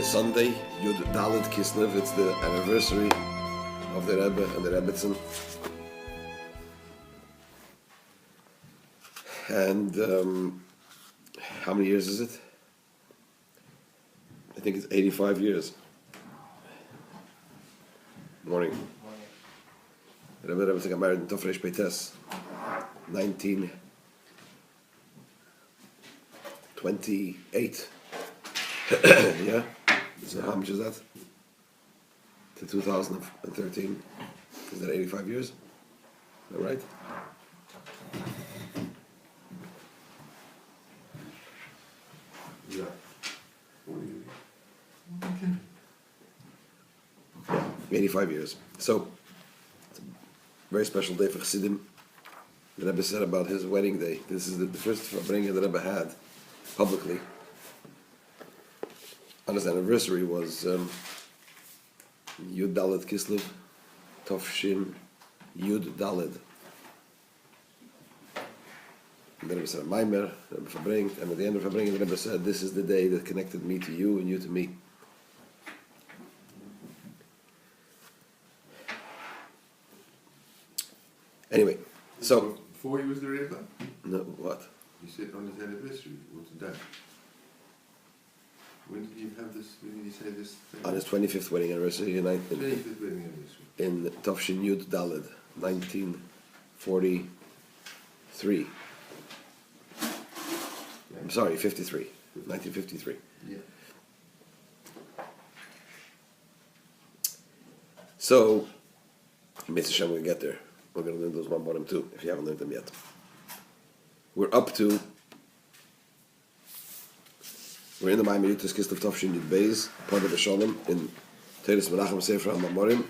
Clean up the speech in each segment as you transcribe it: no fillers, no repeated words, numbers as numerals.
is Sunday, Yud Dalet Kislev. It's the anniversary of the Rebbe and the Rebbetzin. And how many years is it? I think it's 85 years. Morning. The Rebbe got married in Tofresh Beites, 1928. Yeah? So how much is that? To 2013. Is that 85 years? Is that right? Yeah. Okay. 85 years. So, it's a very special day for Chassidim. The Rebbe said about his wedding day. This is the first Farbrengen the Rebbe had publicly. On his anniversary was Yud Daled Kislev, Tovshin Yud Daled. And the Rebbe said a Maimer, the Rebbe Farbrengen, and at the end of Farbrengen the Rebbe said, this is the day that connected me to you and you to me. Anyway, so... Before he was the Rebbe? No, what? You said on his anniversary, or today? When did you have this, when did you say this thing? On his 25th wedding anniversary in 25th wedding anniversary. In Tovshin Yud Daled, 1943. Yeah. I'm sorry, 53. 1953. Yeah. So, Mitzvah Hashem, we'll get there. We're going to learn those one bottom too, if you haven't learned them yet. We're in the Mamar Podoh Besholom Nafshi Podoh Besholom in Teres Menachem Sefer HaMamorim.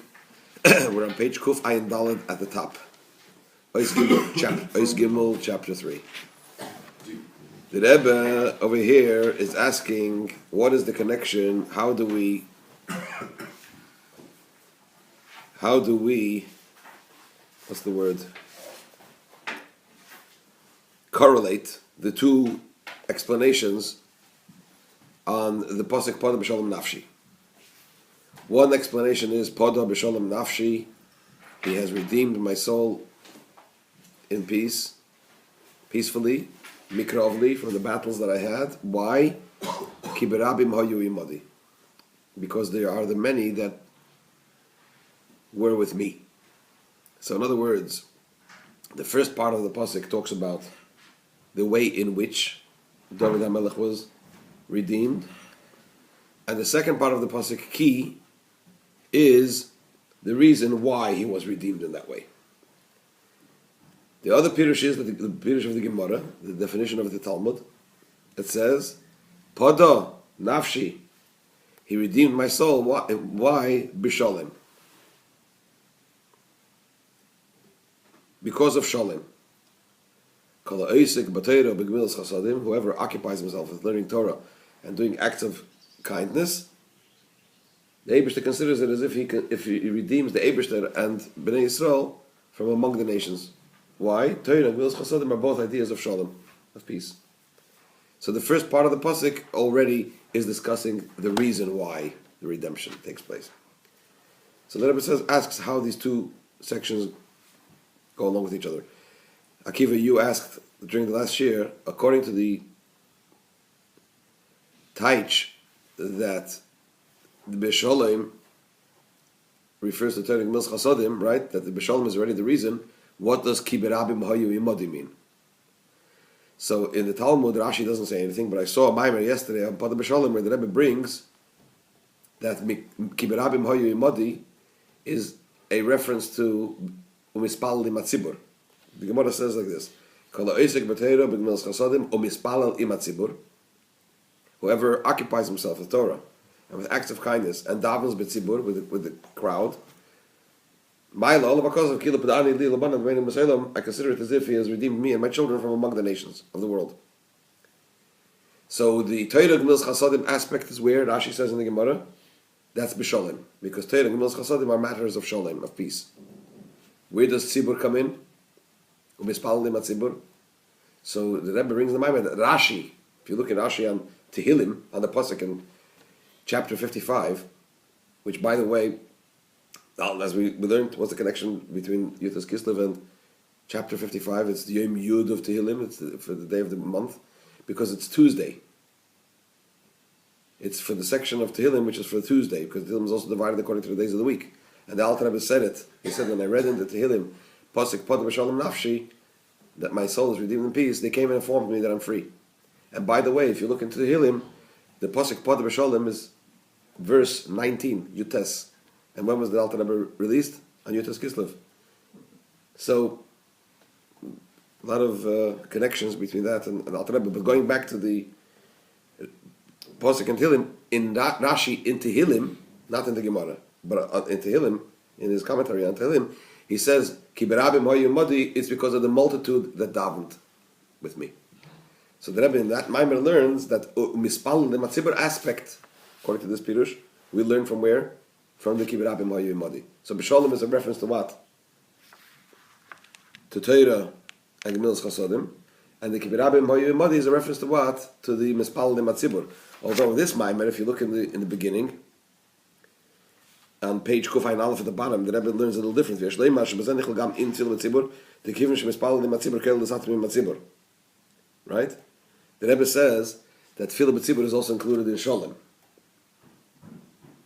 We're on page Kuf Ayin Daled at the top. Ois Gimel, chapter 3. The Rebbe over here is asking, what is the connection? How do we what's the word? Correlate the two explanations on the Pasuk Podoh Besholom Nafshi. One explanation is Podoh Besholom Nafshi, he has redeemed my soul in peace, peacefully, mikrovli, from the battles that I had. Why? Ki berabim hayu imadi. Because there are the many that were with me. So in other words, the first part of the Pasuk talks about the way in which David HaMelech was redeemed. And the second part of the Pasuk, Ki, is the reason why he was redeemed in that way. The other Pirush is the Pirush of the Gemara, the definition of the Talmud. It says, Podoh Nafshi, he redeemed my soul. Why? Besholom. Because of Sholem. Whoever occupies himself with learning Torah and doing acts of kindness, the Eibishter considers it as if he redeems the Eibishter and Bnei Yisrael from among the nations. Why? Torah and Gemilas Chasadim are both ideas of Shalom, of peace. So the first part of the pasuk already is discussing the reason why the redemption takes place. So the Rebbe asks how these two sections go along with each other. Akiva, you asked during the last year, according to the Taich, that the Besholom refers to Torah and Gemilas Chasadim, right? That the Besholom is already the reason. What does Ki berabim hayu imadi mean? So in the Talmud, Rashi doesn't say anything, but I saw a Maimer yesterday on Podoh Besholom where the Rebbe brings that Ki berabim hayu imadi is a reference to umispalel imatzibur. The Gemara says like this: whoever occupies himself with Torah and with acts of kindness and davens betzibur with the crowd, I consider it as if he has redeemed me and my children from among the nations of the world. So the Torah Gemilas Chasadim aspect is where Rashi says in the Gemara, that's Besholem, because Torah Gemilas Chasadim are matters of Sholem, of peace. Where does Tzibur come in? So the Rebbe brings the mind that Rashi, if you look at Rashi on Tehillim, on the Pasuk, and chapter 55, which, by the way, as we learned, what's the connection between Yutas Kislev and chapter 55? It's the Yom Yud of Tehillim, it's for the day of the month, because it's Tuesday. It's for the section of Tehillim, which is for Tuesday, because Tehillim is also divided according to the days of the week. And the Alter Rebbe said it. He said, when I read in the Tehillim, Podoh Besholom Nafshi, that my soul is redeemed in peace, they came and informed me that I'm free. And by the way, if you look into Tehillim, the Podoh Besholom is verse 19, Yutes. And when was the Alter Rebbe released? On Yutas Kislev. So, a lot of connections between that and Alter Rebbe. But going back to the Pasuk in Tehillim, in Rashi in Tehillim, not in the Gemara, but in Tehillim, in his commentary on Tehillim, he says, Ki berabim hoyu modi, it's because of the multitude that davened with me. So the Rebbe in that Maimer learns that mispal the matzibur aspect, according to this Pirush, we learn from where? From the Ki berabim hoyu modi. So Besholom is a reference to what? To Torah and Gemilas Chasodim. And the Ki berabim hoyu modi is a reference to what? To the mispal the matzibur. Although this Maimer, if you look in the beginning, on page Kufayin Aleph at the bottom, the Rebbe learns a little different. The right? The Rebbe says that Tefillah B'tzibur is also included in Sholem.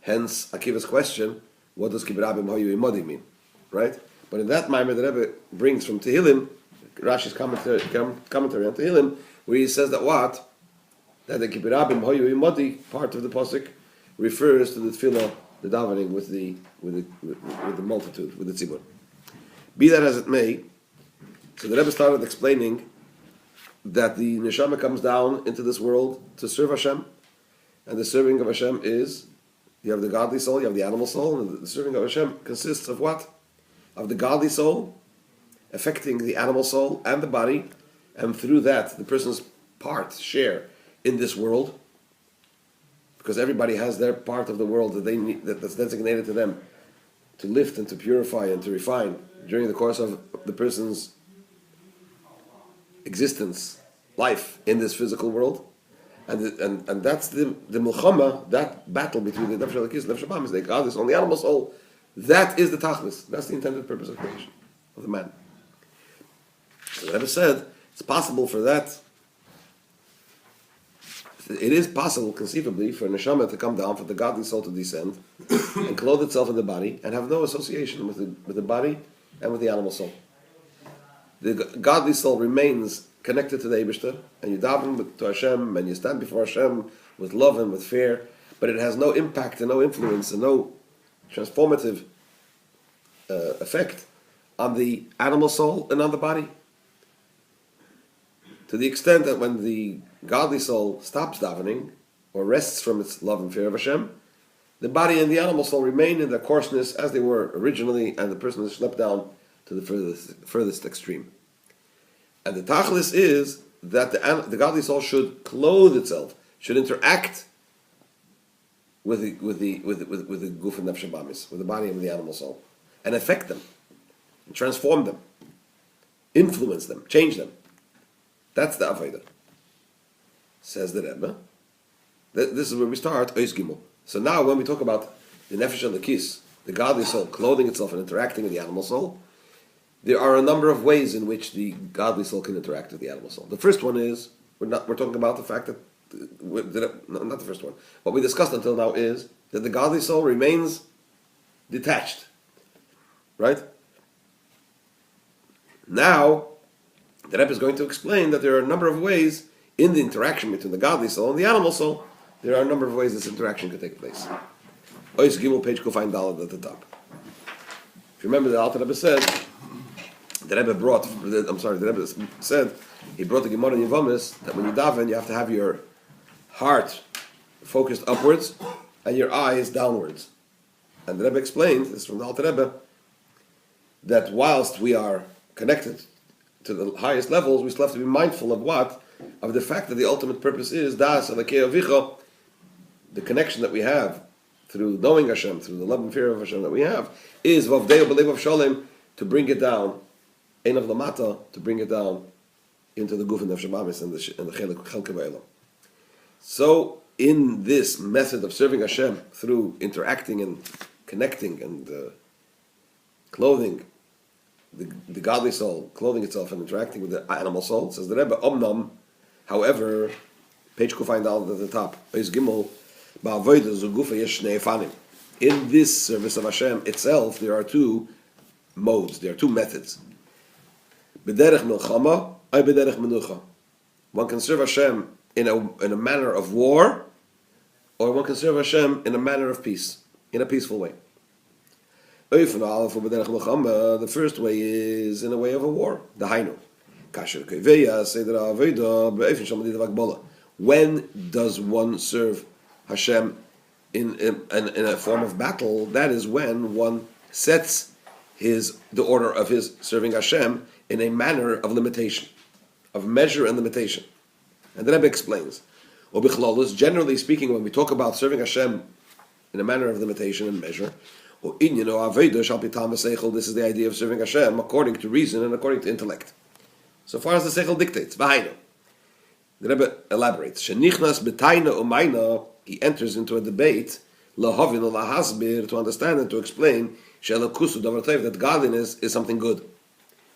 Hence, Akiva's question, what does Kibrabim Hoyu Imodi mean? Right? But in that Maimer, the Rebbe brings from Tehillim, Rashi's commentary on Tehillim, where he says that what? That the Kibrabim Hoyu Imodi, part of the Pasuk, refers to the Tefillah, the davening with the multitude, with the tzibur. Be that as it may, so the Rebbe started explaining that the neshama comes down into this world to serve Hashem, and the serving of Hashem is, you have the godly soul, you have the animal soul, and the serving of Hashem consists of what? Of the godly soul affecting the animal soul and the body, and through that the person's share in this world, because everybody has their part of the world that they need, that's designated to them to lift and to purify and to refine during the course of the person's existence, life in this physical world, and that's the milchama, that battle between the nefesh elokis and nefesh habahamis, the God is on the animal soul. That is the tachlis. That's the intended purpose of creation of the man. So the Rebbe said it's possible for that. It is possible, conceivably, for a neshama to come down, for the godly soul to descend, and clothe itself in the body, and have no association with the body and with the animal soul. The godly soul remains connected to the Eibishter, and you daven to Hashem, and you stand before Hashem with love and with fear, but it has no impact and no influence and no transformative effect on the animal soul and on the body. To the extent that when the godly soul stops davening, or rests from its love and fear of Hashem, the body and the animal soul remain in their coarseness as they were originally, and the person is schlepped down to the furthest extreme. And the tachlis is that the godly soul should clothe itself, should interact with the guf and nefesh habahamis, with the body and the animal soul, and affect them, and transform them, influence them, change them. That's the avodah. Says the Rebbe. This is where we start, Ois Gimel. So now when we talk about the nefesh elokis, the godly soul clothing itself and interacting with the animal soul, there are a number of ways in which the godly soul can interact with the animal soul. The first one is, we're talking about the fact that, not the first one, what we discussed until now is that the godly soul remains detached. Right? Now, the Rebbe is going to explain that there are a number of ways in the interaction between the godly soul and the animal soul. There are a number of ways this interaction could take place. Ois Gimel, page Kufayin Daled at the top. If you remember, the Alter Rebbe said, the Rebbe said, he brought the Gemara in Yevamis, that when you daven, you have to have your heart focused upwards and your eyes downwards. And the Rebbe explained, this is from the Alter Rebbe, that whilst we are connected to the highest levels, we still have to be mindful of what? Of the fact that the ultimate purpose is das alakei avicha, the connection that we have through knowing Hashem, through the love and fear of Hashem that we have, is vavdeo b'lev of sholem, to bring it down, ein of lamata, to bring it down into the guf and nefesh habahamis and the chelek v'elam. So in this method of serving Hashem through interacting and connecting and clothing the godly soul, clothing itself and interacting with the animal soul, says the Rebbe, Omnam, however, page Kufayin Dal at the top, Beis Gimel, Ba'avodah Zugufa Yesh Shnei Efanim. In this service of Hashem itself, there are two modes, there are two methods. B'derech milchama, ay b'derech menucha. One can serve Hashem in a manner of war, or one can serve Hashem in a manner of peace, in a peaceful way. The first way is in a way of a war. When does one serve Hashem in a form of battle? That is when one sets the order of his serving Hashem in a manner of limitation, of measure and limitation. And the Rebbe explains, generally speaking, when we talk about serving Hashem in a manner of limitation and measure, this is the idea of serving Hashem according to reason and according to intellect. So far as the seichel dictates, the Rebbe elaborates, he enters into a debate to understand and to explain that godliness is something good,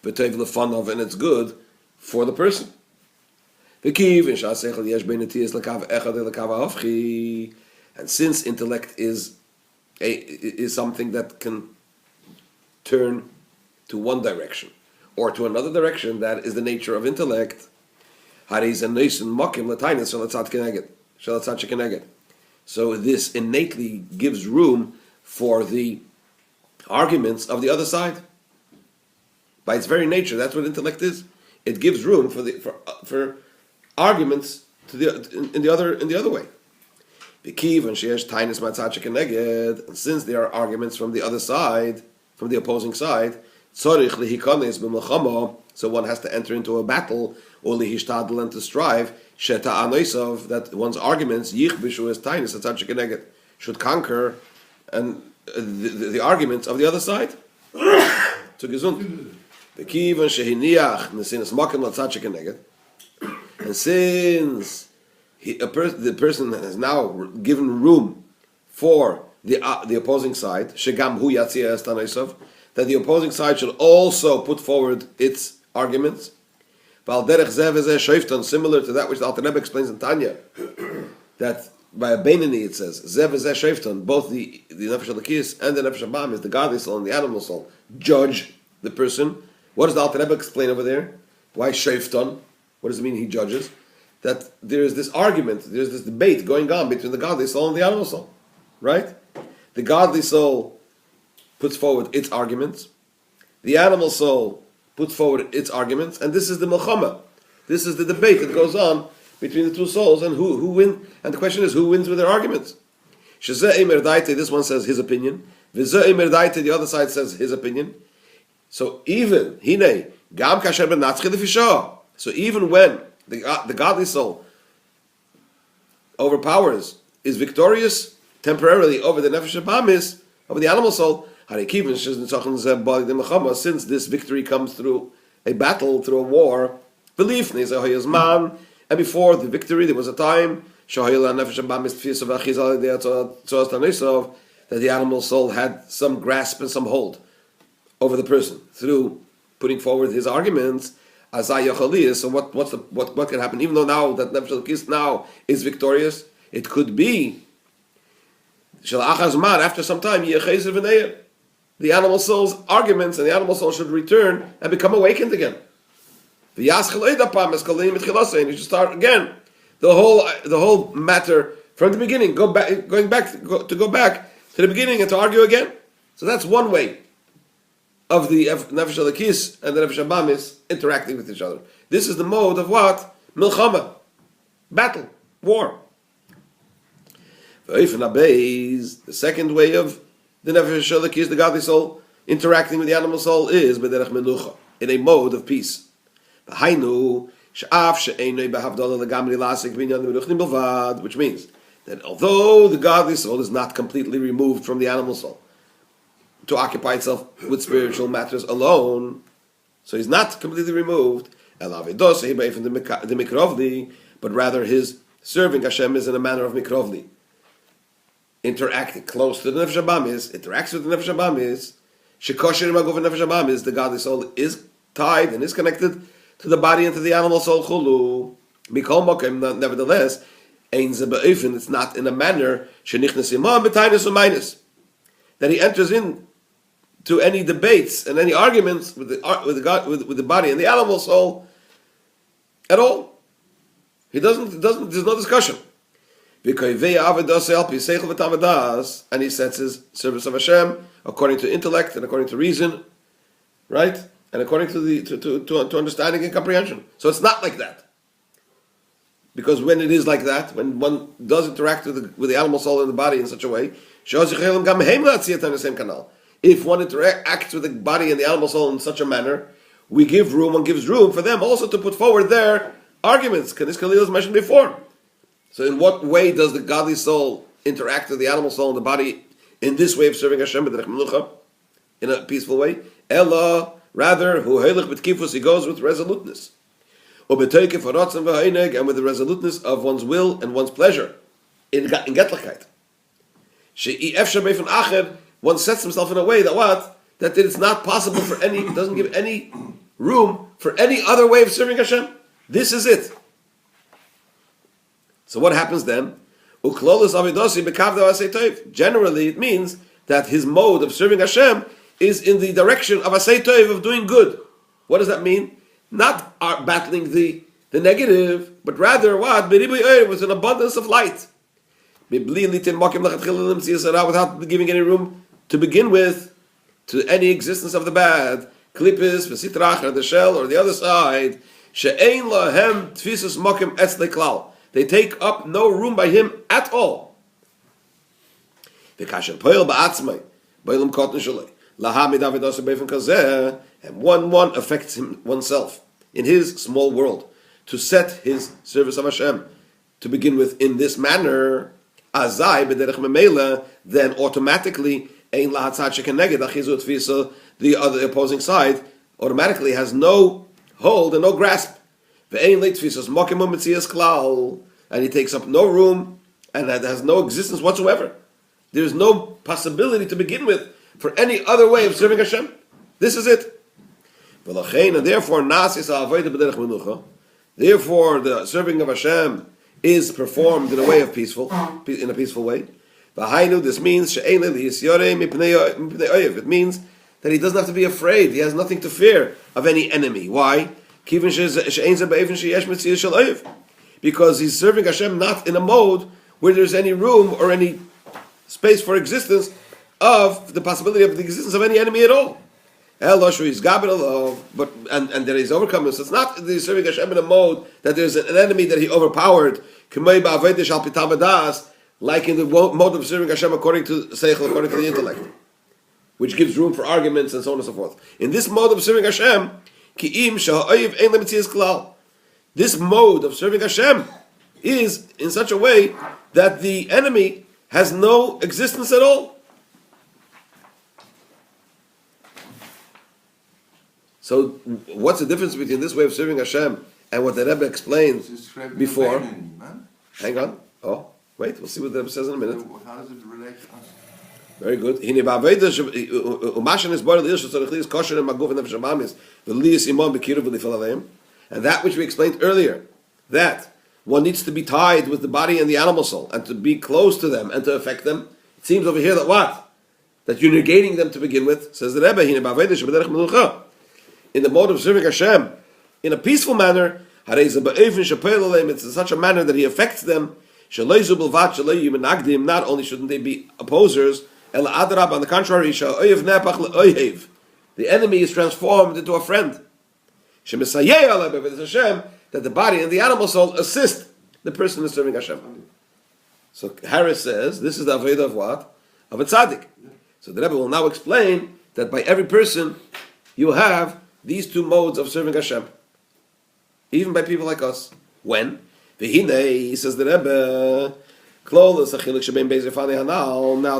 and it's good for the person. And since intellect is something that can turn to one direction or to another direction, that is the nature of intellect. So this innately gives room for the arguments of the other side. By its very nature, that's what intellect is. It gives room for arguments in the other way. And since there are arguments from the other side, from the opposing side, so one has to enter into a battle, and to strive, that one's arguments should conquer and the arguments of the other side. To gesund. And since the person has now given room for the opposing side, that the opposing side should also put forward its arguments, similar to that which the Alter Rebbe explains in Tanya, that by a Beinani it says, both the Nefesh Elokis and the Nefesh Abamis, the godly soul and the animal soul, judge the person. What does the Alter Rebbe explain over there? Why Shefton? What does it mean he judges? That there is this argument, there's this debate going on between the godly soul and the animal soul. Right? The godly soul puts forward its arguments. The animal soul puts forward its arguments. And this is the milchama. This is the debate that goes on between the two souls, and who win. And the question is, who wins with their arguments? This one says his opinion. The other side says his opinion. So even so even when the godly soul overpowers, is victorious temporarily over the nefesh abamis, over the animal soul, since this victory comes through a battle, through a war, belief, and before the victory there was a time that the animal soul had some grasp and some hold over the person through putting forward his arguments. So what can happen? Even though now that Nefesh Elokis now is victorious, it could be after some time the animal soul's arguments and the animal soul should return and become awakened again. And you should start again the whole matter from the beginning, go back to the beginning and to argue again. So that's one way of the Nefesh Elokis and the Nefesh Abamis interacting with each other. This is the mode of what? Milchama. Battle. War. The second way of the Nefesh Elokis, the godly soul, interacting with the animal soul is b'derech menucha, in a mode of peace. Which means that although the godly soul is not completely removed from the animal soul to occupy itself with spiritual matters alone, so he's not completely removed, but rather his serving Hashem is in a manner of mikrovli. Interacting close to the Nefesh Habamis, interacts with the Nefesh Habamis, shekosher magov Nefesh Habamis, the godly soul is tied and is connected to the body and to the animal soul chulu. Mikol mokem, nevertheless, ein ze be'ofen, it's not in a manner shenichnas imam b'tainus u'mainus, that he enters in to any debates and any arguments with the body and the animal soul at all. He doesn't. There's no discussion. And he sets his service of Hashem according to intellect and according to reason, right? And according to understanding and comprehension. So it's not like that. Because when it is like that, when one does interact with the animal soul and the body in such a way, if one interacts with the body and the animal soul in such a manner, one gives room for them also to put forward their arguments. Kanis Khalil was mentioned before. So in what way does the godly soul interact with the animal soul and the body in this way of serving Hashem in a peaceful way? Ella, rather, he goes with resoluteness. And with the resoluteness of one's will and one's pleasure. In Getlichkeit. One sets himself in a way that what? That it's not possible for any, doesn't give any room for any other way of serving Hashem. This is it. So what happens then? Generally, it means that his mode of serving Hashem is in the direction of asay tov, of doing good. What does that mean? Not battling the negative, but rather what? With an abundance of light. Without giving any room to begin with to any existence of the bad. Klipis, v'sitrach, or the shell, or the other side. She'ein lahem tfisus mokim etzle klal. They take up no room by him at all. And one affects him oneself in his small world to set his service of Hashem to begin with in this manner. Then automatically the other opposing side automatically has no hold and no grasp. And he takes up no room and has no existence whatsoever. There is no possibility to begin with for any other way of serving Hashem. This is it. And therefore, the serving of Hashem is performed in a way of in a peaceful way. This means it means that he doesn't have to be afraid. He has nothing to fear of any enemy. Why? Because he's serving Hashem not in a mode where there's any room or any space for existence of the possibility of the existence of any enemy at all. But that he's overcome. So it's not that he's serving Hashem in a mode that there's an enemy that he overpowered, like in the mode of serving Hashem according to Seichel, according to the intellect, which gives room for arguments and so on and so forth. In this mode of serving Hashem, this mode of serving Hashem is in such a way that the enemy has no existence at all. So, what's the difference between this way of serving Hashem and what the Rebbe explained before? Hang on. Oh, wait. We'll see what the Rebbe says in a minute. How does it relate to us? Very good. And that which we explained earlier, that one needs to be tied with the body and the animal soul, and to be close to them and to affect them. It seems over here that what? That you're negating them to begin with. Says the Rebbe, in the mode of serving Hashem, in a peaceful manner, it's in such a manner that he affects them. Not only shouldn't they be opposers, on the contrary, the enemy is transformed into a friend. That the body and the animal soul assist the person who is serving Hashem. So Harris says, this is the avodah of what? Of a tzaddik. So the Rebbe will now explain that by every person you have these two modes of serving Hashem. Even by people like us. When? V'hinei, says the Rebbe, now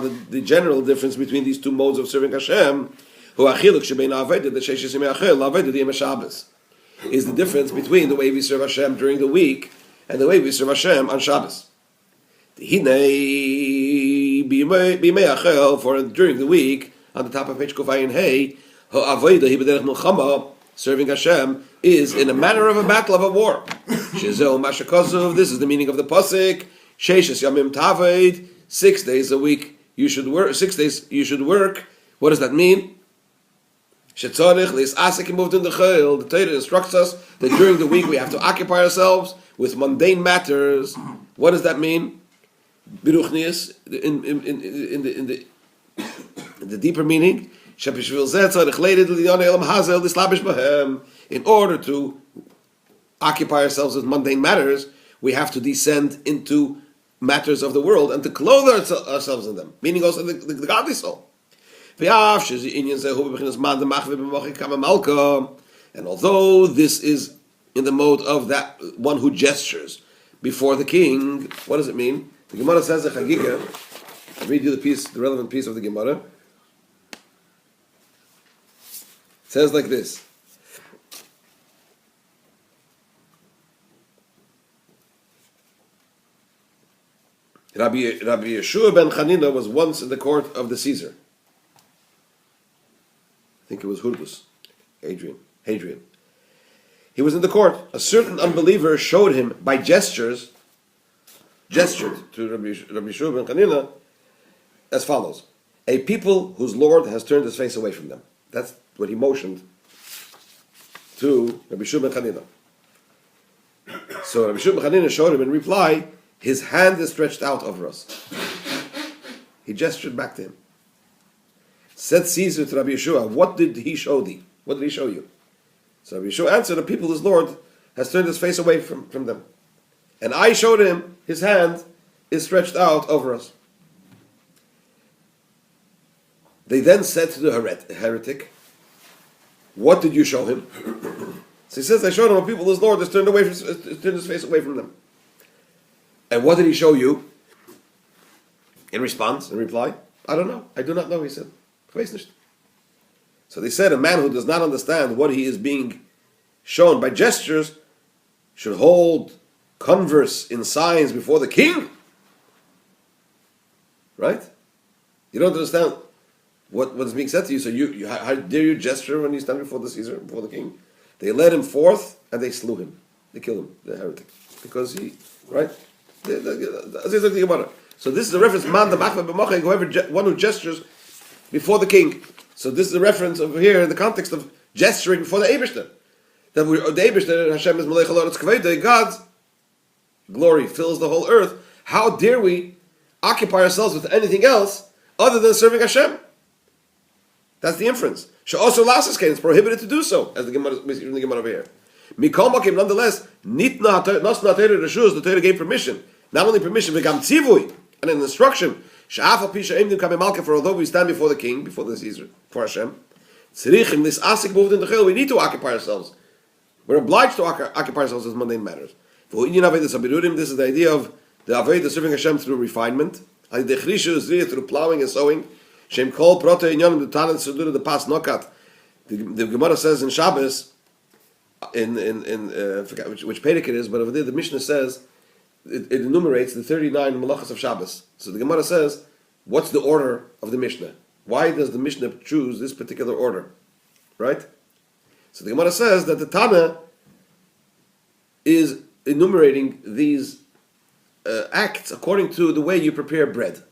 the general difference between these two modes of serving Hashem is the difference between the way we serve Hashem during the week and the way we serve Hashem on Shabbos. For during the week, on the top of page Kofayin Hey, serving Hashem is in a manner of a battle of a war. This is the meaning of the pasuk. 6 days a week you should work. 6 days you should work. What does that mean? The Torah instructs us that during the week we have to occupy ourselves with mundane matters. What does that mean? Biruchnius in the deeper meaning. In order to occupy ourselves with mundane matters, we have to descend into matters of the world and to clothe ourselves in them, meaning also the godly soul. And although this is in the mode of that one who gestures before the king, what does it mean? The Gemara says the Chagiga. I'll read you the relevant piece of the Gemara. It says like this. Rabbi Yeshua ben Chanina was once in the court of the Caesar. I think it was Hurgus, Hadrian. He was in the court. A certain unbeliever showed him by gestured to Rabbi Yeshua ben Chanina as follows: a people whose Lord has turned his face away from them. That's what he motioned to Rabbi Yeshua ben Chanina. So Rabbi Yeshua ben Chanina showed him in reply, his hand is stretched out over us. He gestured back to him. Said Caesar to Rabbi Yeshua, what did he show thee? What did he show you? So Rabbi Yeshua answered, the people his Lord has turned his face away from them. And I showed him, his hand is stretched out over us. They then said to the heretic, what did you show him? So he says, I showed him a people his Lord has turned his face away from them. And what did he show you? In reply, I don't know. I do not know, he said. So they said, a man who does not understand what he is being shown by gestures should hold converse in signs before the king. Right? You don't understand what is being said to you, so how dare you gesture when you stand before the Caesar, before the king? They led him forth and they slew him. They killed him, the heretic. Because he, right? So this is a reference, one who gestures before the king. So this is a reference over here in the context of gesturing before the Eibishter. That the Eibishter, Hashem is Melech HaLoretz Kavod, God's glory fills the whole earth. How dare we occupy ourselves with anything else other than serving Hashem? That's the inference. She'oser lasses kain, it's prohibited to do so, as the Gemara over here. Mikol Makim, nonetheless, Nitna Nosna Torah Reshus, the Torah gave permission. Not only permission, but tzivui, and an instruction. Sha'afal Pisha Eimdim Kabe Malka, for although we stand before the king, before the Caesar, for Hashem, Tzrichim, this asik moved in the chil, we need to occupy ourselves. We're obliged to occupy ourselves with mundane matters. This is the idea of the Aveda serving Hashem through refinement, through plowing and sowing. Shem Kol Prote Inyanim the Tanan Sudur the Pas Nokat. The Gemara says in Shabbos, I forget which Perek it is, but over there the Mishnah says it enumerates the 39 Malachas of Shabbos. So the Gemara says, what's the order of the Mishnah? Why does the Mishnah choose this particular order? Right? So the Gemara says that the Tana is enumerating these acts according to the way you prepare bread.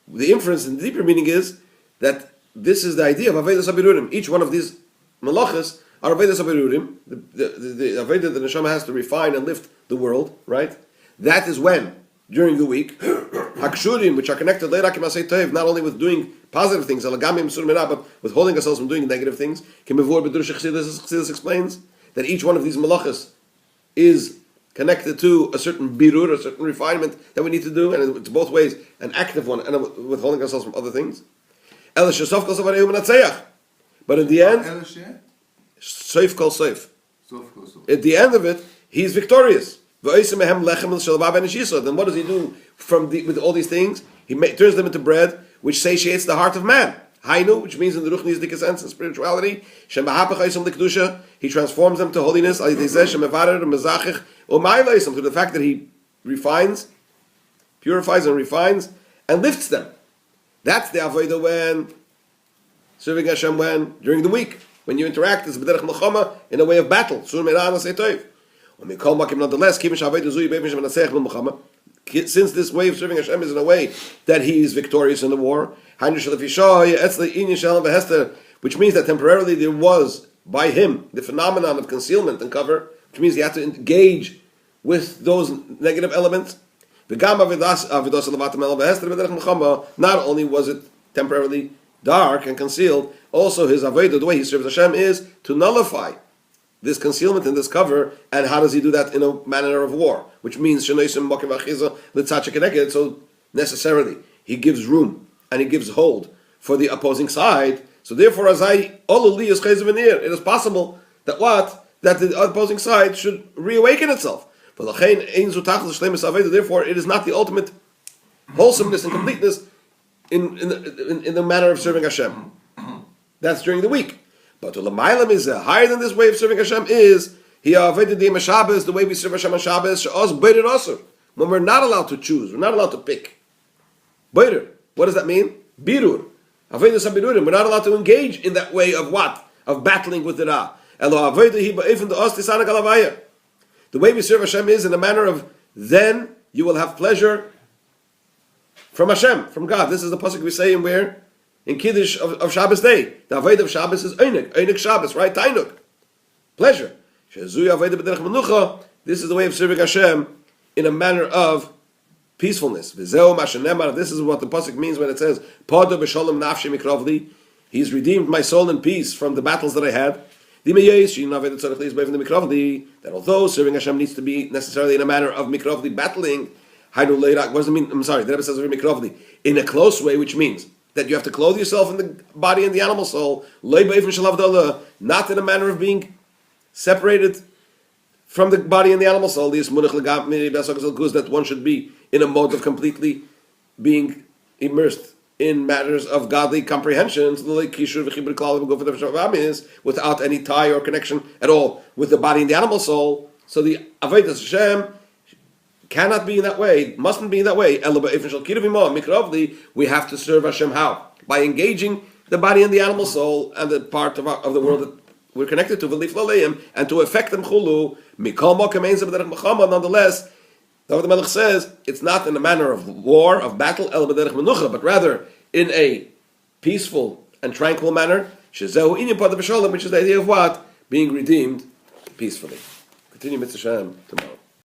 The inference in the deeper meaning is that this is the idea of Avedas Abirurim. Each one of these Malachas are Avedas Abirurim. The Aveda that Neshama has to refine and lift the world, right? That is when, during the week, Hakshurim, which are connected not only with doing positive things, but with holding ourselves from doing negative things. Chassidus explains that each one of these Malachas is connected to a certain birur, a certain refinement that we need to do, and it's both ways, an active one and withholding ourselves from other things. But in the end, Seif kol seif. At the end of it, he's victorious. Then what does he do with all these things? He turns them into bread, which satiates the heart of man. Hainu, which means in the Ruchni's Dika sense and spirituality, Shem Bahapach Eisam L'Kedusha, he transforms them to holiness, Al Yidei Zeh Shem Mevarer Mezachich U'Mayla Eisam, through the fact that he refines, purifies and refines, and lifts them. That's the Avodah when serving Hashem during the week, when you interact as B'derech Melchama in a way of battle. Sur Me'ran Asei Toiv. Nonetheless, since this way of serving Hashem is in a way that he is victorious in the war, which means that temporarily there was, by him, the phenomenon of concealment and cover, which means he had to engage with those negative elements. Not only was it temporarily dark and concealed, also his avodah, the way he serves Hashem, is to nullify this concealment and this cover. And how does he do that? In a manner of war, which means so necessarily he gives room and he gives hold for the opposing side. So therefore, it is possible that the opposing side should reawaken itself. Therefore, it is not the ultimate wholesomeness and completeness in the manner of serving Hashem. That's during the week. But to Lamailam is higher than this way of serving Hashem is the way we serve Hashem on Shabbos, when we're not allowed to choose, we're not allowed to pick. What does that mean? Birur. We're not allowed to engage in that way of what? Of battling with the Ra. The way we serve Hashem is in a manner of then you will have pleasure from Hashem, from God. This is the pasuk we say in where? In Kiddush of Shabbos day. The Avodah of Shabbos is Einik Shabbos, right? Tainuk. Pleasure. This is the way of serving Hashem in a manner of peacefulness. This is what the pasuk means when it says, Podoh Besholom Nafshi mikrovli. He's redeemed my soul in peace from the battles that I had. That although serving Hashem needs to be necessarily in a manner of mikrovli battling, what does it mean? I'm sorry, the Rebbe says mikrovli in a close way, which means that you have to clothe yourself in the body and the animal soul, not in a manner of being separated from the body and the animal soul. That one should be in a mode of completely being immersed in matters of godly comprehension, without any tie or connection at all with the body and the animal soul. So the Avodah Hashem cannot be in that way, mustn't be in that way. We have to serve Hashem how? By engaging the body and the animal soul and the part of the world that we're connected to, and to affect them chulu. Nonetheless, the Melech says it's not in a manner of war, of battle, but rather in a peaceful and tranquil manner, which is the idea of what? Being redeemed peacefully. Continue Mitzvah Shem tomorrow.